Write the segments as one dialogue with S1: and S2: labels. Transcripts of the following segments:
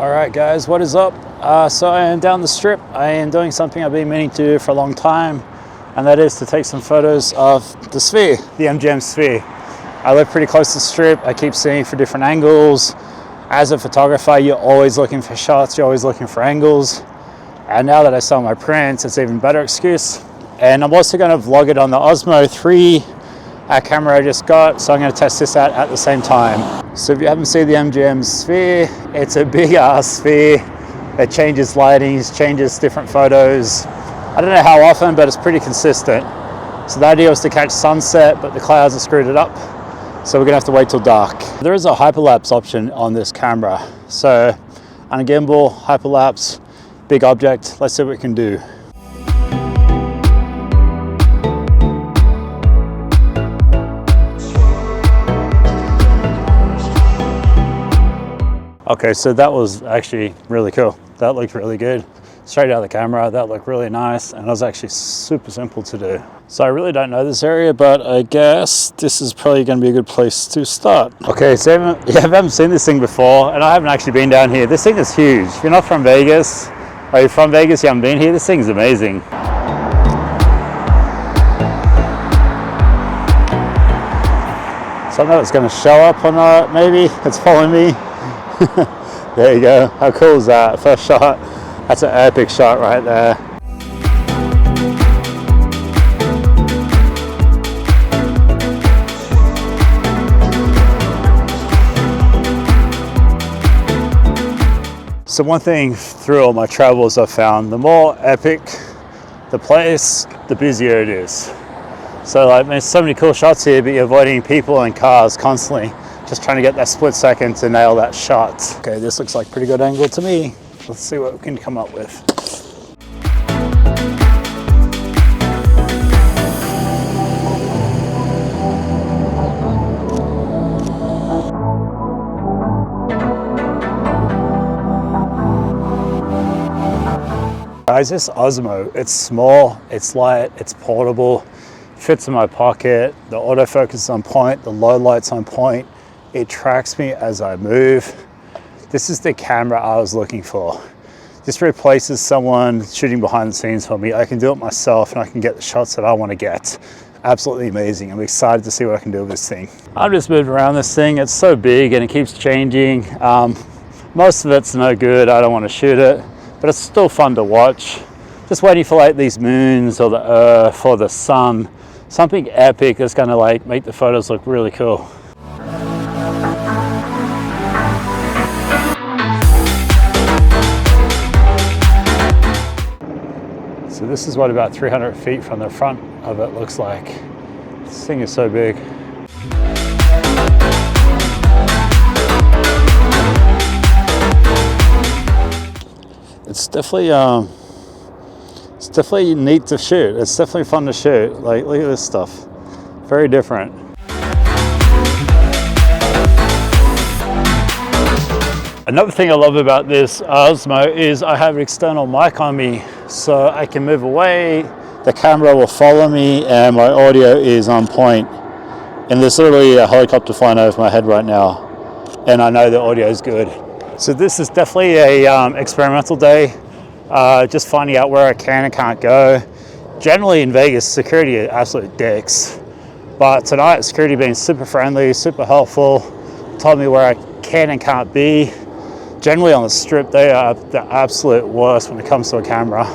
S1: Alright guys, what is up? So I am down the strip. I am doing something I've been meaning to do for a long time, and that is to take some photos of the sphere, the MGM sphere. I live pretty close to the strip. I keep seeing for different angles. As a photographer, you're always looking for shots, you're always looking for angles. And now that I sell my prints, it's an even better excuse. And I'm also going to vlog it on the Osmo 3 camera I just got, so I'm going to test this out at the same time. So if you haven't seen the MGM sphere, it's a big ass sphere. It changes lightings, changes different photos. I don't know how often, but it's pretty consistent. So the idea was to catch sunset, but the clouds have screwed it up. So we're gonna have to wait till dark. There is a hyperlapse option on this camera. So on a gimbal, hyperlapse, big object, let's see what we can do. Okay, so that was actually really cool. That looked really good. Straight out of the camera, that looked really nice, and it was actually super simple to do. So I really don't know this area, but I guess this is probably gonna be a good place to start. Okay, so if you haven't seen this thing before, and I haven't actually been down here, this thing is huge. If you're not from Vegas, or you're from Vegas, you haven't been here, this thing's amazing. So I don't know if it's gonna show up or not, maybe. It's following me. There you go. How cool is that? First shot. That's an epic shot right there. So one thing through all my travels I've found, the more epic the place, the busier it is. So like there's so many cool shots here, but you're avoiding people and cars constantly. Just trying to get that split second to nail that shot. Okay, this looks like a pretty good angle to me. Let's see what we can come up with. Guys, this Osmo, it's small, it's light, it's portable, fits in my pocket, the autofocus is on point, the low light's on point. It tracks me as I move. This is the camera I was looking for. This replaces someone shooting behind the scenes for me. I can do it myself and I can get the shots that I want to get. Absolutely amazing. I'm excited to see what I can do with this thing. I've just moved around this thing. It's so big and it keeps changing. Most of it's no good. I don't want to shoot it, but it's still fun to watch. Just waiting for like these moons or the earth or the sun. Something epic that's going to like make the photos look really cool. So this is what about 300 feet from the front of it looks like. This thing is so big. It's definitely neat to shoot. It's definitely fun to shoot. Like, look at this stuff. Very different. Another thing I love about this Osmo is I have an external mic on me, so I can move away, the camera will follow me, and my audio is on point. And there's literally a helicopter flying over my head right now, and I know the audio is good. So this is definitely a experimental day, just finding out where I can and can't go. Generally in Vegas, security are absolute dicks, but tonight security being super friendly, super helpful, told me where I can and can't be. Generally on the strip, they are the absolute worst when it comes to a camera.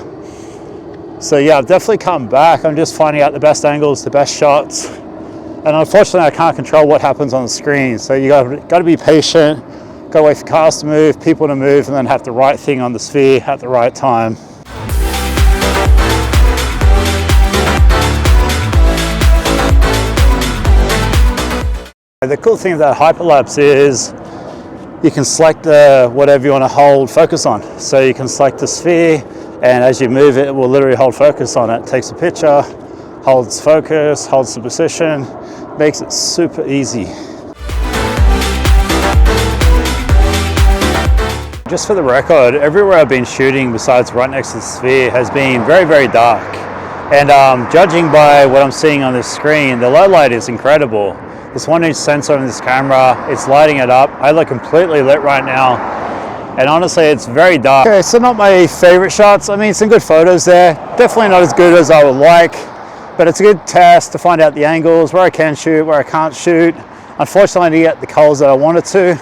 S1: So yeah, I've definitely come back. I'm just finding out the best angles, the best shots. And unfortunately, I can't control what happens on the screen. So you got to be patient, got to wait for cars to move, people to move, and then have the right thing on the sphere at the right time. The cool thing about hyperlapse is you can select whatever you want to hold focus on. So you can select the sphere, and as you move it, it will literally hold focus on it. Takes a picture, holds focus, holds the position, makes it super easy. Just for the record, everywhere I've been shooting besides right next to the sphere has been very, very dark. And judging by what I'm seeing on this screen, the low light is incredible. This 1-inch sensor on this camera, it's lighting it up. I look completely lit right now. and honestly it's very dark. Okay, so not my favorite shots. I mean, some good photos there, definitely not as good as I would like, but it's a good test to find out the angles, where I can shoot, where I can't shoot. Unfortunately I didn't get the colors that I wanted to,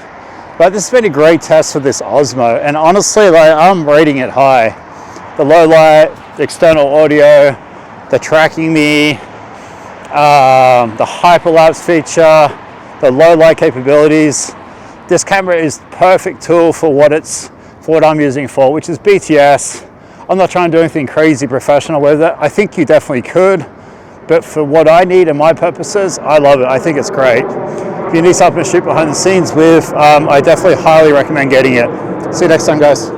S1: but this has been a great test for this Osmo, and honestly, like, I'm rating it high. The low light, the external audio, the tracking me, the hyperlapse feature, the low light capabilities. This camera is the perfect tool for what I'm using for, which is BTS. I'm not trying to do anything crazy professional with it. I think you definitely could, but for what I need and my purposes, I love it. I think it's great. If you need something to shoot behind the scenes with, I definitely highly recommend getting it. See you next time, guys.